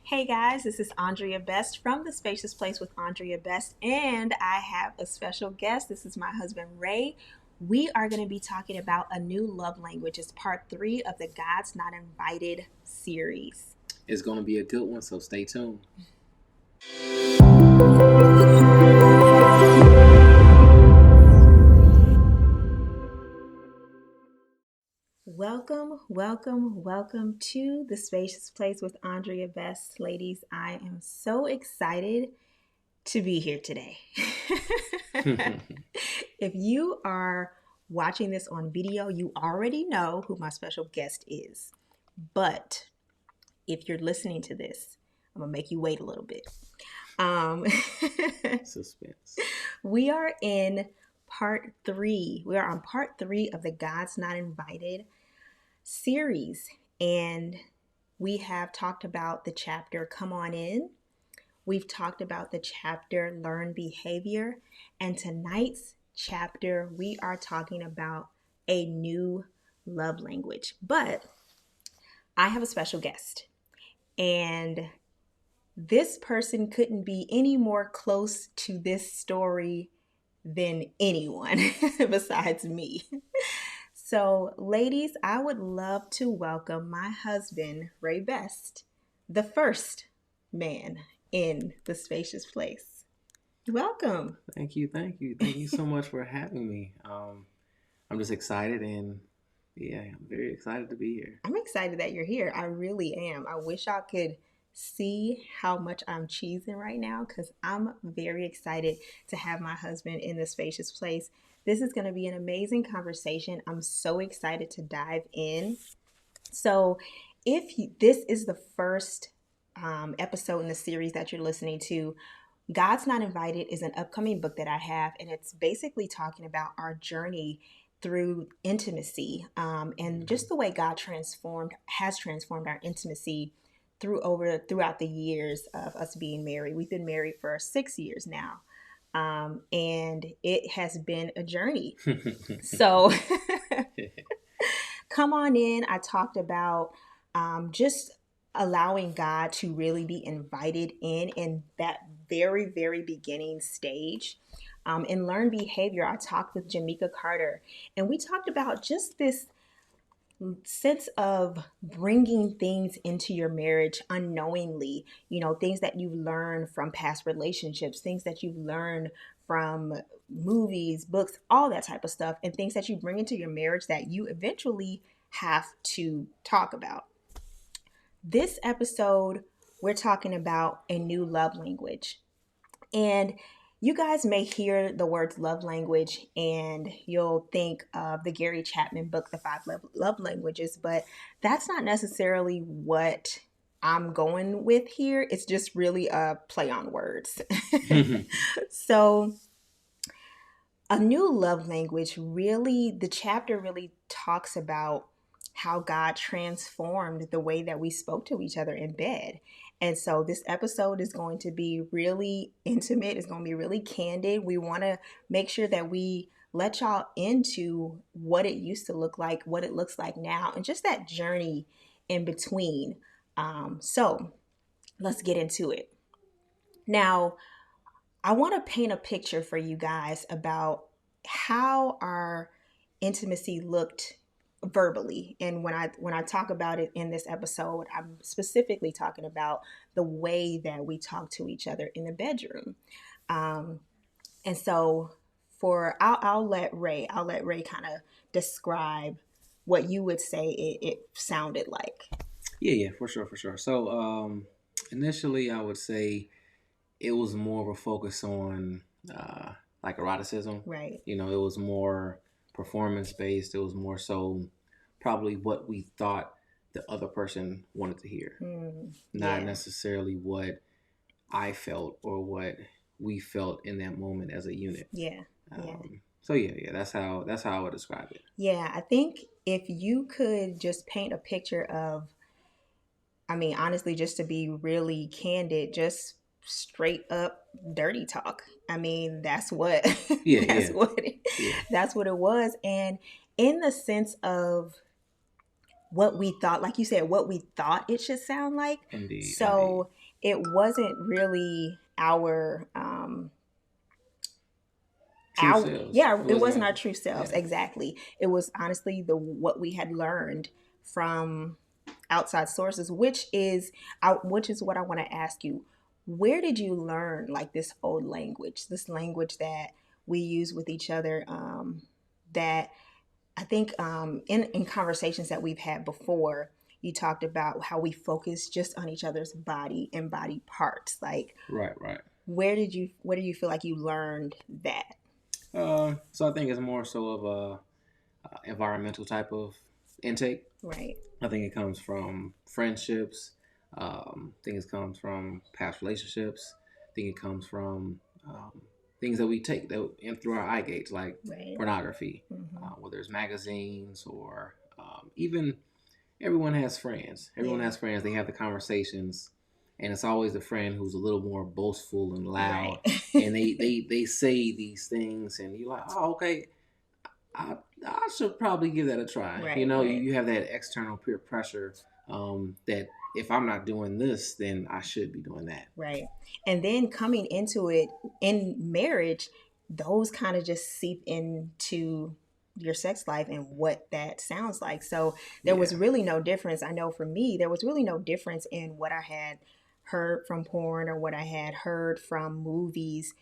Hey guys, this is Aundrea Besst from the Spacious Place with Aundrea Besst, and I have a special guest. This is my husband Ray. We are going to be talking about a new love language. It's part 3 of the God's Not Invited series. It's going to be a good one, so stay tuned. Welcome to the Spacious Place with Aundrea Besst. Ladies, I am so excited to be here today. If you are watching this on video, you already know who my special guest is. But if you're listening to this, I'm going to make you wait a little bit. Suspense. We are in part 3. We are on part 3 of the God's Not Invited series. And we have talked about the chapter Come On In. We've talked about the chapter Learn Behavior. And tonight's chapter, we are talking about a new love language. But I have a special guest. And this person couldn't be any more close to this story than anyone besides me. So, ladies, I would love to welcome my husband, Ray Besst, the first man in the Spacious Place. Welcome. Thank you so much for having me. I'm just excited, and I'm very excited to be here. I'm excited that you're here. I really am. I wish I could see how much I'm cheesing right now because I'm very excited to have my husband in the Spacious Place. This is going to be an amazing conversation. I'm so excited to dive in. So this is the first episode in the series that you're listening to, God's Not Invited is an upcoming book that I have, and it's basically talking about our journey through intimacy and just the way God has transformed our intimacy throughout the years of us being married. We've been married for 6 years now, and it has been a journey. So come on in. I talked about just allowing God to really be invited in that very, very beginning stage. In Learn Behavior, I talked with Jamaica Carter, and we talked about just this sense of bringing things into your marriage unknowingly, things that you've learned from past relationships, things that you've learned from movies, books, all that type of stuff, and things that you bring into your marriage that you eventually have to talk about. This episode, we're talking about a new love language. And you guys may hear the words love language and you'll think of the Gary Chapman book, The 5 Love Languages, but that's not necessarily what I'm going with here. It's just really a play on words. So a new love language, the chapter really talks about how God transformed the way that we spoke to each other in bed. And so this episode is going to be really intimate. It's going to be really candid. We want to make sure that we let y'all into what it used to look like, what it looks like now, and just that journey in between. So let's get into it. Now, I want to paint a picture for you guys about how our intimacy looked verbally. And when I talk about it in this episode, I'm specifically talking about the way that we talk to each other in the bedroom. And so I'll let Ray kind of describe what you would say it sounded like. Yeah, for sure. So initially, I would say it was more of a focus on like eroticism. Right. It was more performance based. It was more so probably what we thought the other person wanted to hear, not necessarily what I felt or what we felt in that moment as a unit. So that's how I would describe it. Yeah, I think if you could just paint a picture of, honestly, just to be really candid, just straight up dirty talk. That's what that's what it was. And in the sense of what we thought, like you said, what we thought it should sound like. Indeed, indeed. So it wasn't really True selves. yeah, It it wasn't wasn't our, our true selves. yeah. Exactly. It was honestly the what we had learned from outside sources, which is what I want to ask you. Where did you learn like this old language, this language that we use with each other, that I think in conversations that we've had before, you talked about how we focus just on each other's body and body parts. Like, Right, right. where do you feel like you learned that? So I think it's more so of a environmental type of intake. Right. I think it comes from friendships. I think it comes from past relationships. I think it comes from things that we take that in through our eye gates, like Right. pornography, Mm-hmm. whether it's magazines or even everyone has friends. Everyone Yeah. has friends. They have the conversations, and it's always the friend who's a little more boastful and Right. loud, and they say these things, and you're like, oh, okay, I should probably give that a try. You Right. know, Right. you have that external peer pressure that if I'm not doing this, then I should be doing that. Right. And then coming into it in marriage, those kind of just seep into your sex life and what that sounds like. So there was Yeah. really no difference. I know for me, there was really no difference in what I had heard from porn or what I had heard from movies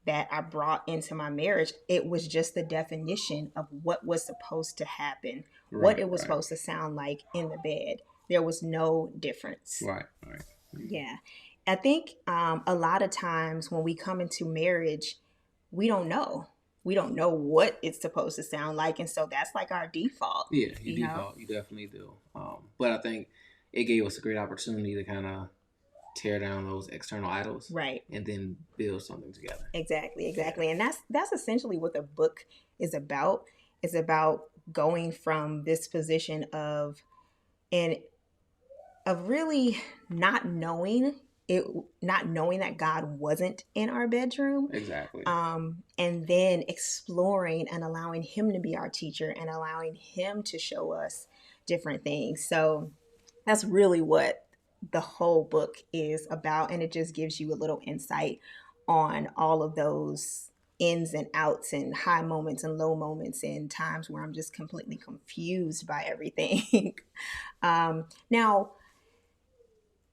that I brought into my marriage. It was just the definition of what was supposed to happen, what Right. it was Right. supposed to sound like in the bed. There was no difference. Right. Right. Yeah. I think a lot of times when we come into marriage, we don't know. We don't know what it's supposed to sound like. And so that's like our default, Yeah, you you know? default. You definitely do. But I think it gave us a great opportunity to kind of tear down those external idols Right. and then build something together. Exactly, Yeah. exactly. And that's essentially what the book is about. It's about going from this position and of really not knowing it, not knowing that God wasn't in our bedroom, Exactly. and then exploring and allowing him to be our teacher and allowing him to show us different things. So that's really what the whole book is about, and it just gives you a little insight on all of those ins and outs and high moments and low moments and times where I'm just completely confused by everything. Now,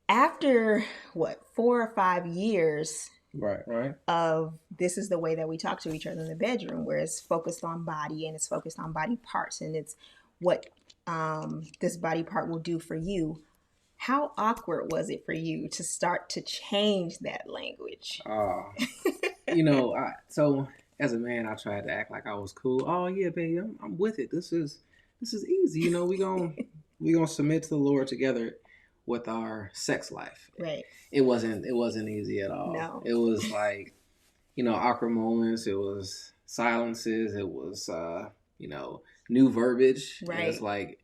after what, 4 or 5 years Right. Right. of this is the way that we talk to each other in the bedroom, where it's focused on body and it's focused on body parts and it's what this body part will do for you. How awkward was it for you to start to change that language? So as a man, I tried to act like I was cool. Oh yeah, baby, I'm with it. This is easy. We gonna submit to the Lord together with our sex life. Right. It wasn't easy at all. No. It was like awkward moments. It was silences. It was new verbiage, and it's Right. like,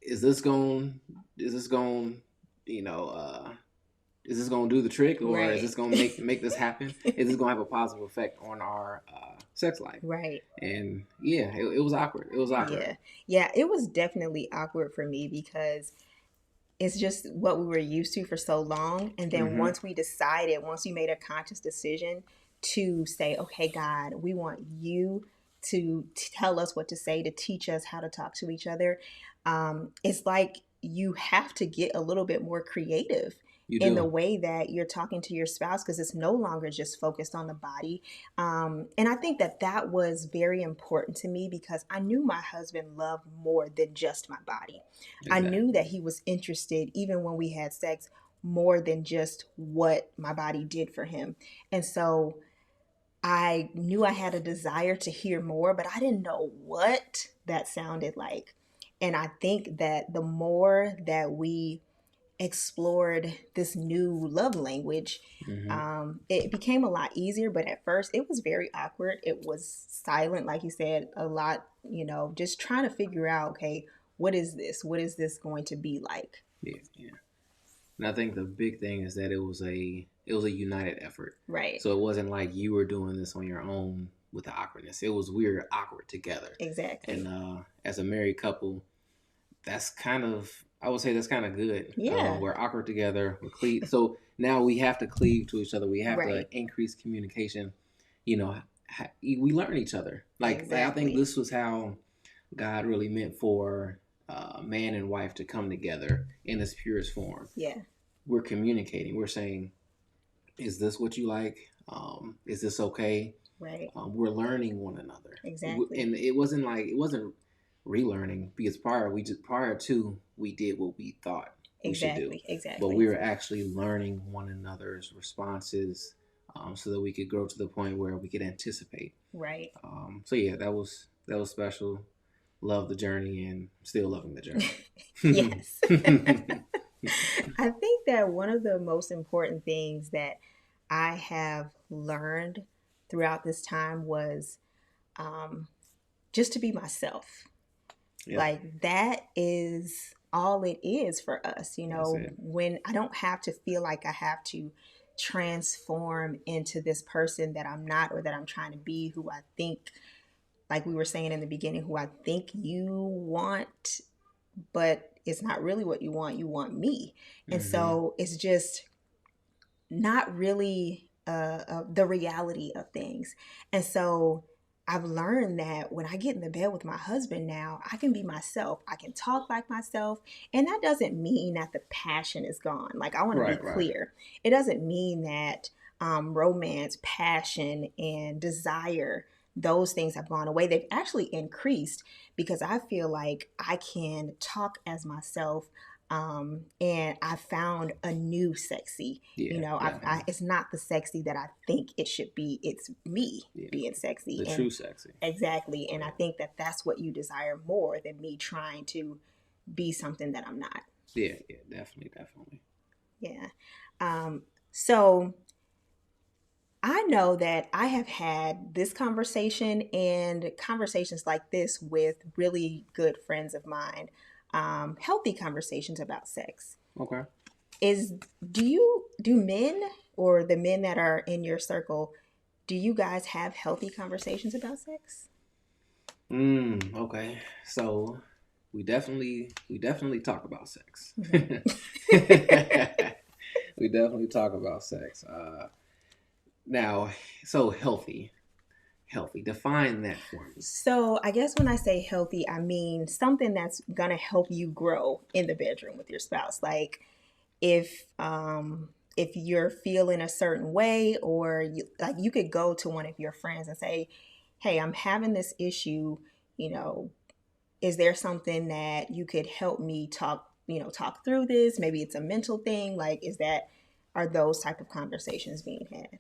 is this going is this going you know is this going to do the trick, or is Right. this going to make this happen? Is this going to have a positive effect on our sex life? Right. And yeah, it was awkward. It was awkward. Yeah. Yeah. It was definitely awkward for me because it's just what we were used to for so long. And then Mm-hmm. once we made a conscious decision to say, okay, God, we want you to tell us what to say, to teach us how to talk to each other. It's like you have to get a little bit more creative You in the do. way that you're talking to your spouse because it's no longer just focused on the body. And I think that that was very important to me because I knew my husband loved more than just my body. I knew Exactly. that he was interested, even when we had sex, more than just what my body did for him. And so I knew I had a desire to hear more, but I didn't know what that sounded like. And I think that the more that we explored this new love language, Mm-hmm. it became a lot easier. But at first, it was very awkward. It was silent, like you said, a lot, just trying to figure out, okay, what is this? What is this going to be like? Yeah, yeah. And I think the big thing is that it was a united effort. Right. So it wasn't like you were doing this on your own with the awkwardness. It was we were awkward together. Exactly. And as a married couple, that's kind of, I would say that's kind of good. Yeah. We're awkward together. We cleave. So now we have to cleave to each other. We have to Right. increase communication. You know, we learn each other. Like I think Exactly. this was how God really meant for man and wife to come together in its purest form. Yeah. We're communicating. We're saying, "Is this what you like? Is this okay?" Right. We're learning one another, Exactly. and it wasn't relearning because prior to we did what we thought we should do, Exactly. but Exactly. we were actually learning one another's responses, so that we could grow to the point where we could anticipate. Right. So yeah, that was special. Love the journey and still loving the journey. Yes. I think that one of the most important things that I have learned throughout this time was um, just to be myself. Yeah, Like that is all it is for us, that's it. when I don't have to feel like I have to transform into this person that I'm not, or that I'm trying to be, who I think, like we were saying in the beginning, who I think you want, but it's not really what you want me. And Hmm. so it's just not really the reality of things. And so I've learned that when I get in the bed with my husband now, I can be myself. I can talk like myself. And that doesn't mean that the passion is gone. Like, I want to be Right, right. clear. It doesn't mean that romance, passion, and desire, those things have gone away. They've actually increased because I feel like I can talk as myself. And I found a new sexy. Yeah, definitely. It's not the sexy that I think it should be. It's me Yeah, being sexy. the And true sexy. exactly. And I Yeah, think that that's what you desire more than me trying to be something that I'm not. yeah, yeah. Definitely, definitely. Yeah. So I know that I have had this conversation and conversations like this with really good friends of mine, healthy conversations about sex. Okay. Is do men, or the men that are in your circle, do you guys have healthy conversations about sex? Okay. So we definitely talk about sex. Mhm. We definitely talk about sex. Now, so healthy. Define that for me. So I guess when I say healthy, I mean something that's gonna help you grow in the bedroom with your spouse. Like if you're feeling a certain way, or you could go to one of your friends and say, "Hey, I'm having this issue. You know, is there something that you could help me talk through this? Maybe it's a mental thing. Like, are those type of conversations being had?"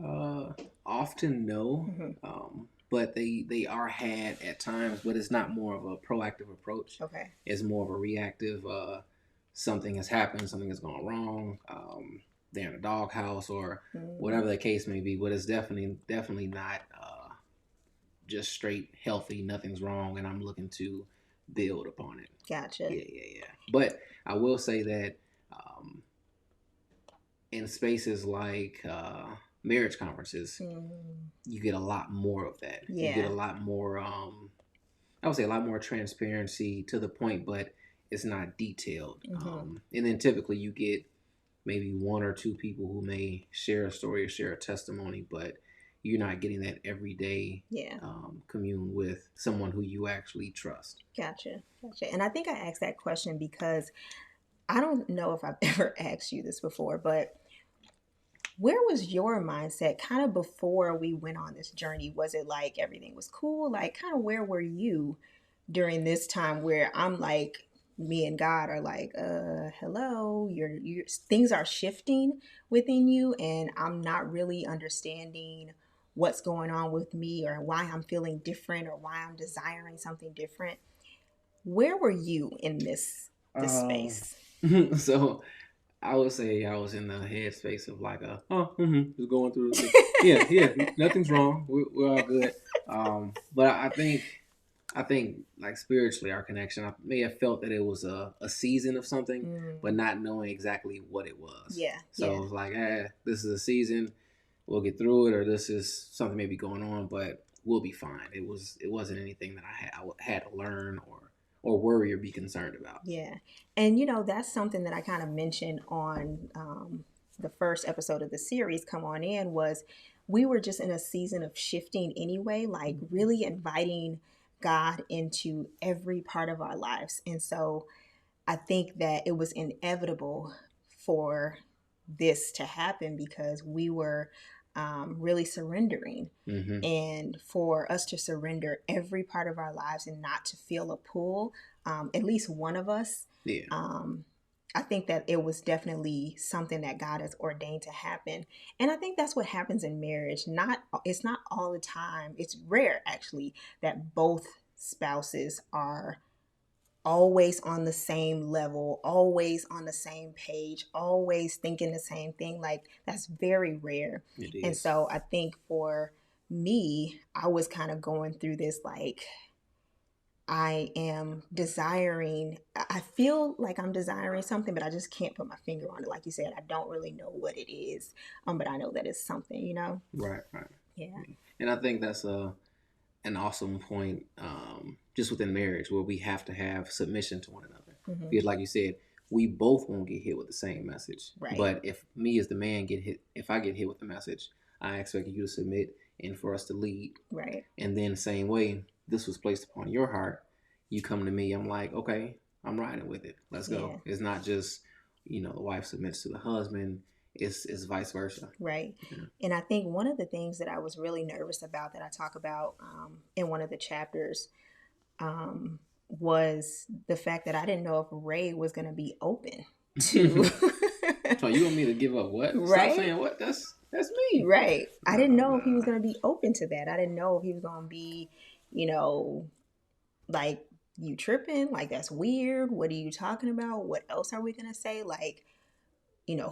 Uh, Often no, Hmm. but they are had at times. But it's not more of a proactive approach. Okay. It's more of a reactive. Something has happened. Something has gone wrong. They're in a doghouse or Mm, whatever the case may be. But it's definitely not just straight healthy. Nothing's wrong, and I'm looking to build upon it. gotcha. Yeah, yeah, yeah. But I will say that um, in spaces like marriage conferences, Mm, you get a lot more of that. You get a yeah. lot more, I would say, a lot more transparency to the point, but it's not detailed. Hmm. And then typically you get maybe one or two people who may share a story or share a testimony, but you're not getting that everyday Yeah. commune with someone who you actually trust. Gotcha. And I think I asked that question because I don't know if I've ever asked you this before, but where was your mindset kind of before we went on this journey? Was it like everything was cool? Like, kind of where were you during this time where I'm like, me and God are like, hello, you're things are shifting within you, and I'm not really understanding what's going on with me, or why I'm feeling different, or why I'm desiring something different. Where were you in this Um, space? so I would say I was in the headspace of like just going through the, yeah, yeah, nothing's wrong. We're all good. But I think like spiritually our connection, I may have felt that it was a season of something, but Mm, not knowing exactly what it was. yeah, So it yeah, was like, this is a season, we'll get through it, or this is something maybe going on, but we'll be fine. It wasn't anything that I had to learn or worry or be concerned about. Yeah. And, you know, that's something that I kind of mentioned on the first episode of the series, Come On In, was we were just in a season of shifting anyway, like really inviting God into every part of our lives. And so I think that it was inevitable for this to happen because we were really surrendering. Mm-hmm. And for us to surrender every part of our lives and not to feel a pull, at least one of us, Yeah. I think that it was definitely something that God has ordained to happen. And I think that's what happens in marriage. It's not all the time. It's rare actually that both spouses are always on the same level, always on the same page, always thinking the same thing. Like that's very rare. It And is. so I think for me, I was kind of going through this like I am desiring, I feel like I'm desiring something, but I just can't put my finger on it. Like you said, I don't really know what it is, but I know that it's something, you know? Right, right. Yeah. And I think that's an awesome point, just within marriage, where we have to have submission to one another. Mm-hmm. Because, like you said, we both won't get hit with the same message. Right. But if me as the man get hit, if I get hit with the message, I expect you to submit and for us to lead. Right. And then, the same way, this was placed upon your heart. You come to me, I'm like, okay, I'm riding with it. Let's go. Yeah. It's not just, the wife submits to the husband. It's vice versa. Right. Yeah. And I think one of the things that I was really nervous about that I talk about in one of the chapters was the fact that I didn't know if Ray was going to be open to. So you want me to give up what? Right? Stop saying what? That's me. Right. I didn't know if he was going to be open to that. I didn't know if he was going to be, like, you tripping? Like, that's weird. What are you talking about? What else are we going to say? Like,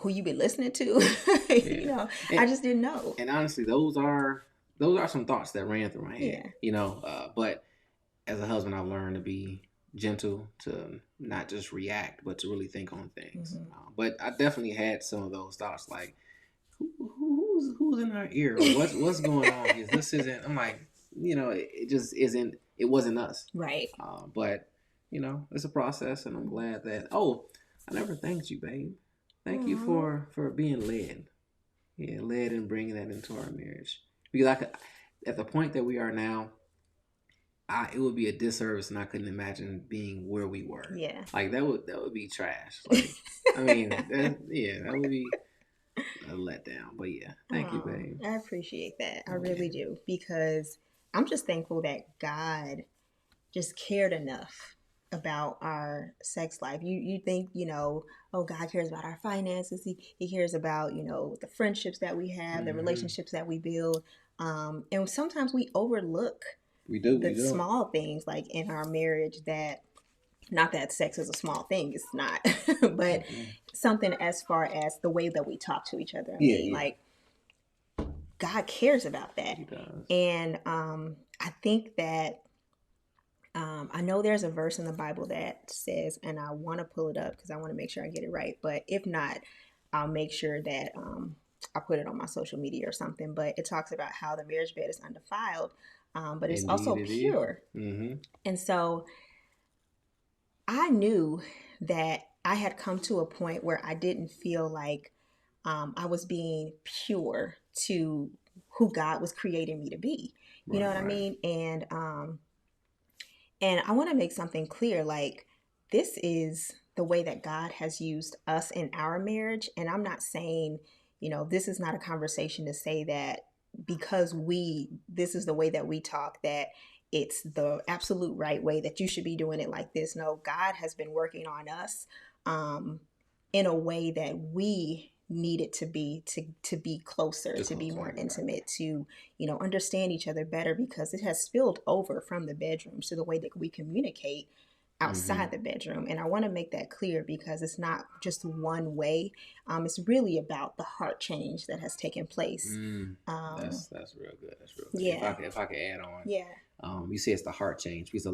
who you been listening to? Yeah. I just didn't know. And honestly, those are some thoughts that ran through my head. Yeah. But as a husband, I've learned to be gentle, to not just react, but to really think on things. Mm-hmm. But I definitely had some of those thoughts, like, who's in our ear? Or what's going on? This isn't. I'm like, it just isn't. It wasn't us. Right. But it's a process, and I'm glad that. Oh, I never thanked you, babe. Thank you for being led. Yeah, led and bringing that into our marriage. Because at the point that we are now, it would be a disservice, and I couldn't imagine being where we were. Yeah, like that would be trash. Like, I mean, that would be a letdown. But yeah, thank you, babe. I appreciate that. I really do, because I'm just thankful that God just cared enough about our sex life. You think, oh, God cares about our finances. He cares about, the friendships that we have, the relationships that we build. And sometimes we overlook the small things, like in our marriage, that, not that sex is a small thing, it's not, but something as far as the way that we talk to each other. Like, God cares about that. He does. And I think that I know there's a verse in the Bible that says, and I want to pull it up because I want to make sure I get it right, but if not, I'll make sure that I put it on my social media or something. But it talks about how the marriage bed is undefiled, but it's also pure. Mm-hmm. And so I knew that I had come to a point where I didn't feel like I was being pure to who God was creating me to be. You know what I mean? And I want to make something clear. Like, this is the way that God has used us in our marriage. And I'm not saying, this is not a conversation to say that because this is the way that we talk, that it's the absolute right way, that you should be doing it like this. No, God has been working on us in a way that we need it to be closer, to be more intimate, to understand each other better, because it has spilled over from the bedroom to the way that we communicate outside the bedroom. And I want to make that clear, because it's not just one way. It's really about the heart change that has taken place. That's real good. That's real good. Yeah. If I could add on. Yeah. You say it's the heart change, because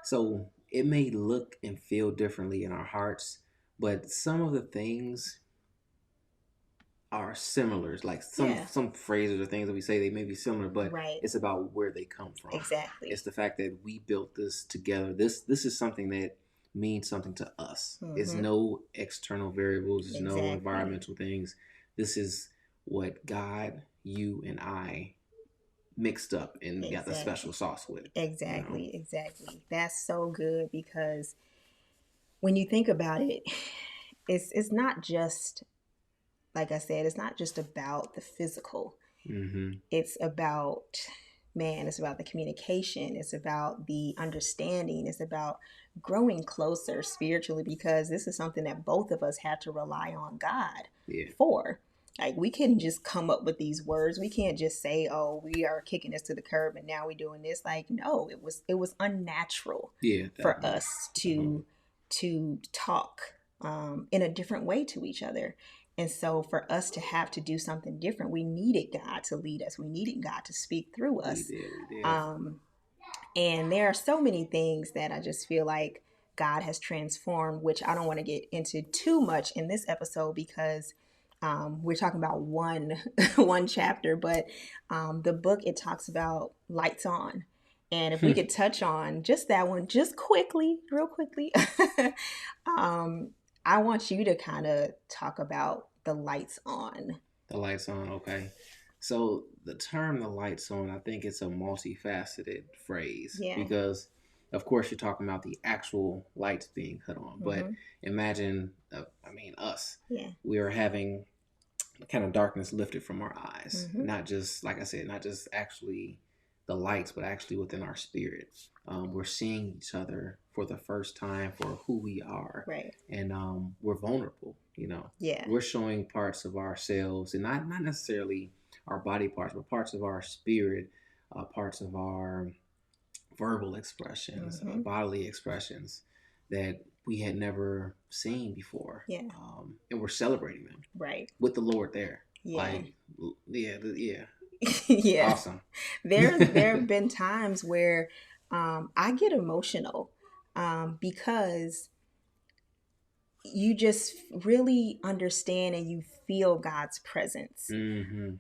so it may look and feel differently in our hearts, but some of the things are similar. Like some phrases or things that we say, they may be similar, but Right. it's about where they come from. Exactly. It's the fact that we built this together. This is something that means something to us. It's no external variables. There's no environmental things. This is what God, you, and I mixed up and got the special sauce with. Exactly. Exactly. That's so good, because when you think about it, it's not just, like I said, it's not just about the physical. It's about, man, it's about the communication. It's about the understanding. It's about growing closer spiritually, because this is something that both of us have to rely on God for. Like, we couldn't just come up with these words. We can't just say, "Oh, we are kicking this to the curb and now we're doing this." Like, no, it was unnatural for us to talk in a different way to each other. And so for us to have to do something different, we needed God to lead us. We needed God to speak through us. We did. And there are so many things that I just feel like God has transformed, which I don't want to get into too much in this episode, because we're talking about one chapter, but the book, it talks about lights on. And if we could touch on just that one, just quickly, real quickly, I want you to kind of talk about the lights on. The lights on, okay. So the term "the lights on," I think it's a multifaceted phrase, because, of course, you're talking about the actual lights being cut on. But imagine, us. Yeah. We are having kind of darkness lifted from our eyes. Not just, like I said, not just actually the lights, but actually within our spirit. We're seeing each other for the first time for who we are. Right. And we're vulnerable, Yeah. We're showing parts of ourselves, and not necessarily our body parts, but parts of our spirit, parts of our verbal expressions, bodily expressions that we had never seen before. Yeah. And we're celebrating them. Right. With the Lord there. Yeah. Like, yeah. Yeah. Awesome. There have been times where I get emotional because you just really understand and you feel God's presence. And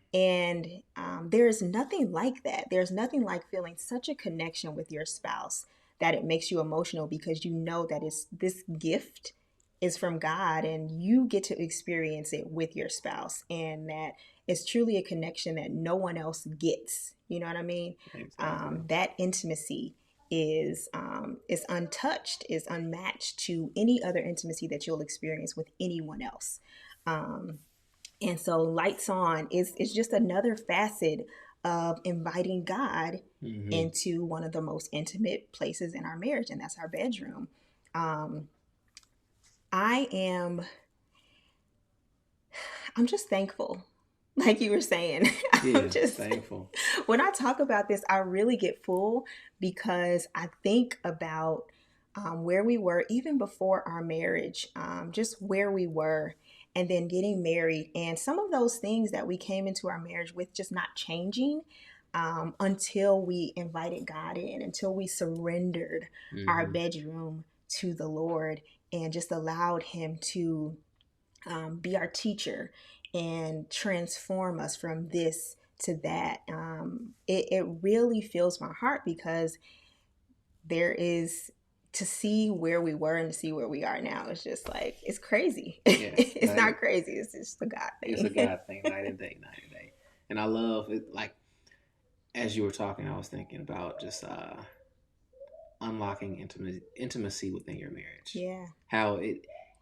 there's nothing like that. There's nothing like feeling such a connection with your spouse that it makes you emotional, because you know that this gift is from God and you get to experience it with your spouse, and that it's truly a connection that no one else gets. You know what I mean? Exactly. That intimacy is untouched, is unmatched to any other intimacy that you'll experience with anyone else. And so lights on is just another facet of inviting God into one of the most intimate places in our marriage, and that's our bedroom. I'm just thankful. Like you were saying, Yeah, I'm just thankful. When I talk about this, I really get full, because I think about where we were even before our marriage, just where we were, and then getting married, and some of those things that we came into our marriage with just not changing until we invited God in, until we surrendered our bedroom to the Lord and just allowed Him to be our teacher and transform us from this to that. It really fills my heart, because there is, to see where we were and to see where we are now, it's just like, it's crazy. Yeah, it's not crazy. It's just a God thing. It's a God thing, night and day. And I love it. Like, as you were talking, I was thinking about just unlocking intimacy within your marriage. Yeah. How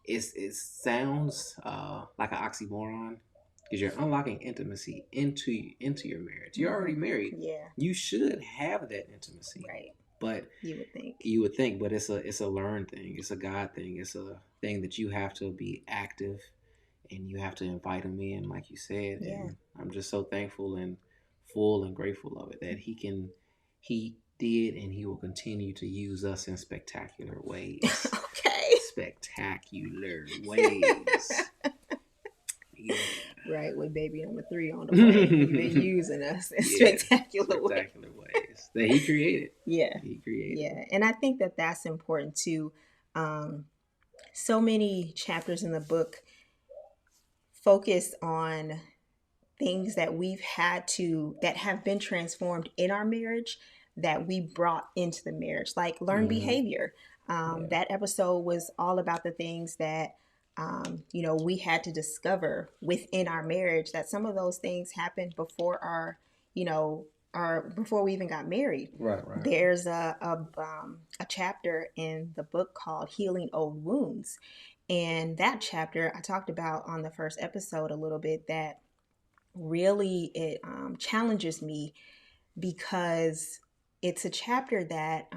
it sounds like an oxymoron, because you're unlocking intimacy into your marriage. You're already married. Yeah. You should have that intimacy. Right. But you would think, but it's a learned thing. It's a God thing. It's a thing that you have to be active, and you have to invite Him in, like you said. Yeah. And I'm just so thankful and full and grateful of it, that He did and He will continue to use us in spectacular ways. Okay. Spectacular ways. Yeah. Right, with baby number 3 on the way. He's been using us in spectacular ways that He created. Yeah. He created. Yeah. And I think that that's important too. So many chapters in the book focus on things that that have been transformed in our marriage that we brought into the marriage, like learned behavior. That episode was all about the things that, we had to discover within our marriage, that some of those things happened before you know, before we even got married. Right. There's a chapter in the book called Healing Old Wounds. And that chapter I talked about on the first episode a little bit, that really it challenges me, because it's a chapter that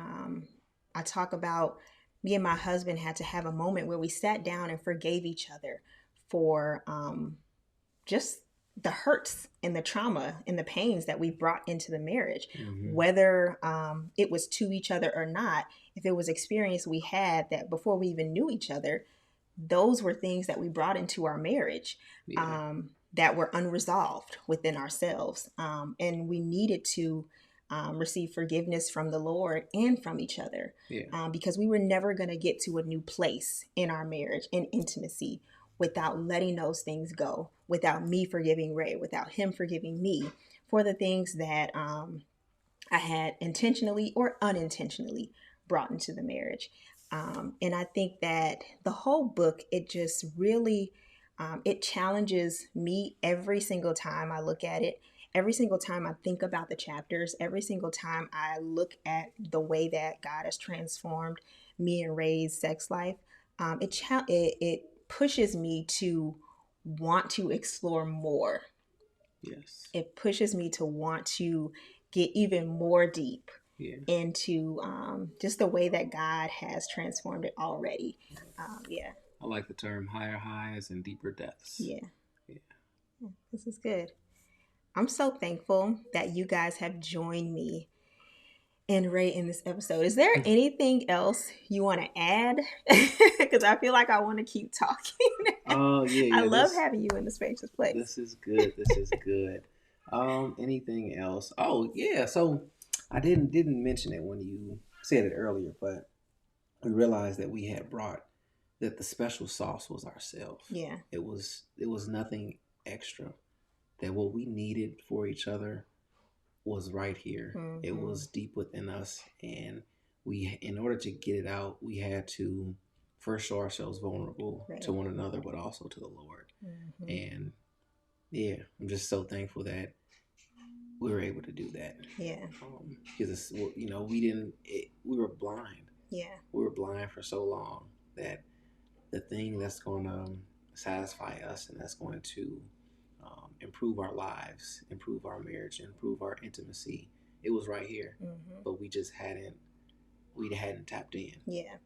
I talk about. Me and my husband had to have a moment where we sat down and forgave each other for just the hurts and the trauma and the pains that we brought into the marriage, whether it was to each other or not. If it was experience we had that before we even knew each other, those were things that we brought into our marriage. That were unresolved within ourselves. And we needed to receive forgiveness from the Lord and from each other, because we were never going to get to a new place in our marriage and intimacy without letting those things go, without me forgiving Ray, without him forgiving me for the things that I had intentionally or unintentionally brought into the marriage. And I think that the whole book, it just really, it challenges me every single time I look at it, every single time I think about the chapters, every single time I look at the way that God has transformed me and Ray's sex life. It pushes me to want to explore more. Yes. It pushes me to want to get even more deep into just the way that God has transformed it already. I like the term higher highs and deeper depths. Yeah. This is good. I'm so thankful that you guys have joined me and Ray in this episode. Is there anything else you want to add? Because I feel like I want to keep talking. Oh, yeah. I love having you in the Spacious place. This is good. Anything else? Oh, yeah. So I didn't mention it when you said it earlier, but we realized that we had brought that the special sauce was ourselves. Yeah. It was nothing extra. That what we needed for each other was right here. It was deep within us, and we, in order to get it out, we had to first show ourselves vulnerable to one another, but also to the Lord. And yeah, I'm just so thankful that we were able to do that. Yeah. Because we were blind. Yeah. We were blind for so long that the thing that's going to satisfy us and that's going to improve our lives, improve our marriage, improve our intimacy, it was right here. But we just hadn't tapped in. Yeah.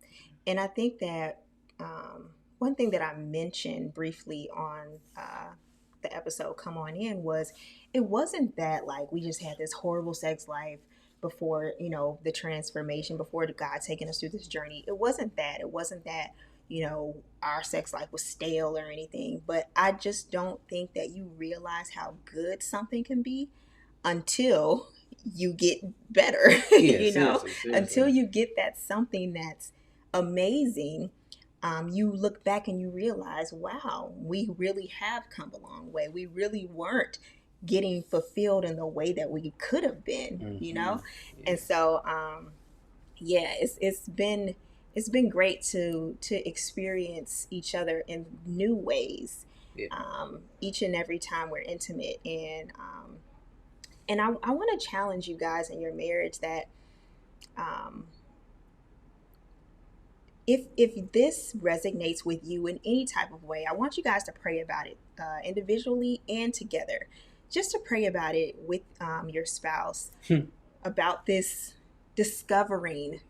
And I think that one thing that I mentioned briefly on the episode Come On In was, it wasn't that like we just had this horrible sex life before, the transformation, before God taking us through this journey. It wasn't that. Our sex life was stale or anything, but I just don't think that you realize how good something can be until you get better. Seriously. Until you get that something that's amazing. You look back and you realize, wow, we really have come a long way. We really weren't getting fulfilled in the way that we could have been, And so, it's been great to experience each other in new ways, each and every time we're intimate. And I want to challenge you guys in your marriage that if this resonates with you in any type of way, I want you guys to pray about it individually and together. Just to pray about it with your spouse, about this discovering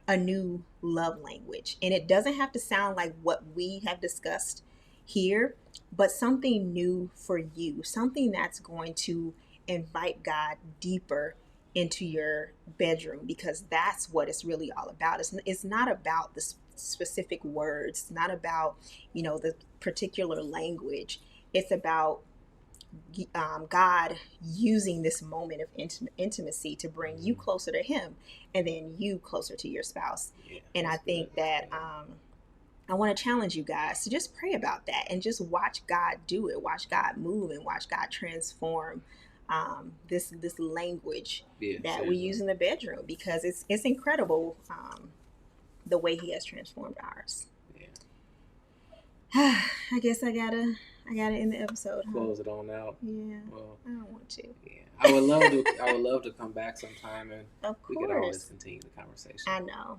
a new love language. And it doesn't have to sound like what we have discussed here, but something new for you, something that's going to invite God deeper into your bedroom, because that's what it's really all about. It's not about the specific words. It's not about, the particular language. It's about God using this moment of intimacy to bring you closer to Him, and then you closer to your spouse. And I think that I want to challenge you guys to just pray about that and just watch God do it, watch God move, and watch God transform this language that we use in the bedroom, because it's incredible the way He has transformed ours. Yeah. I guess I gotta end the episode. Close it on out. Yeah. Well, I don't want to. Yeah. I would love to come back sometime, and we could always continue the conversation. I know.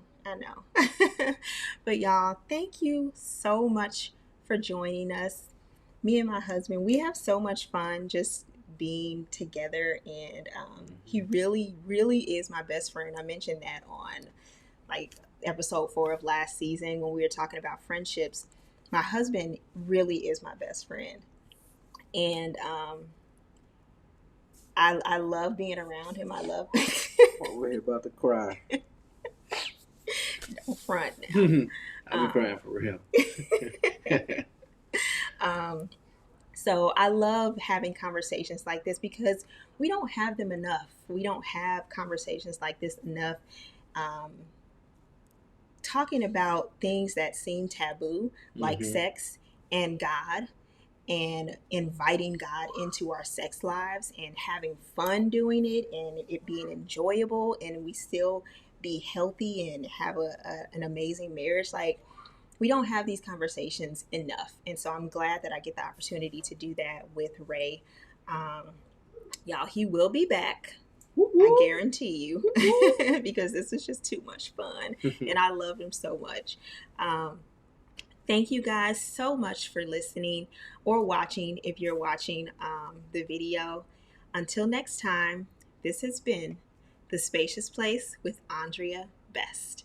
But y'all, thank you so much for joining us. Me and my husband, we have so much fun just being together, and he really, really is my best friend. I mentioned that on like episode 4 of last season when we were talking about friendships. My husband really is my best friend, and I love being around him. I love. We're about to cry. Don't front now. I'll be crying for real. So I love having conversations like this because we don't have them enough. We don't have conversations like this enough. Talking about things that seem taboo, like sex and God, and inviting God into our sex lives and having fun doing it and it being enjoyable, and we still be healthy and have an amazing marriage. Like, we don't have these conversations enough. And so I'm glad that I get the opportunity to do that with Ray. Y'all, he will be back. I guarantee you, because this is just too much fun. And I love him so much. Thank you guys so much for listening or watching if you're watching the video. Until next time, this has been The Spacious Place with Aundrea Besst.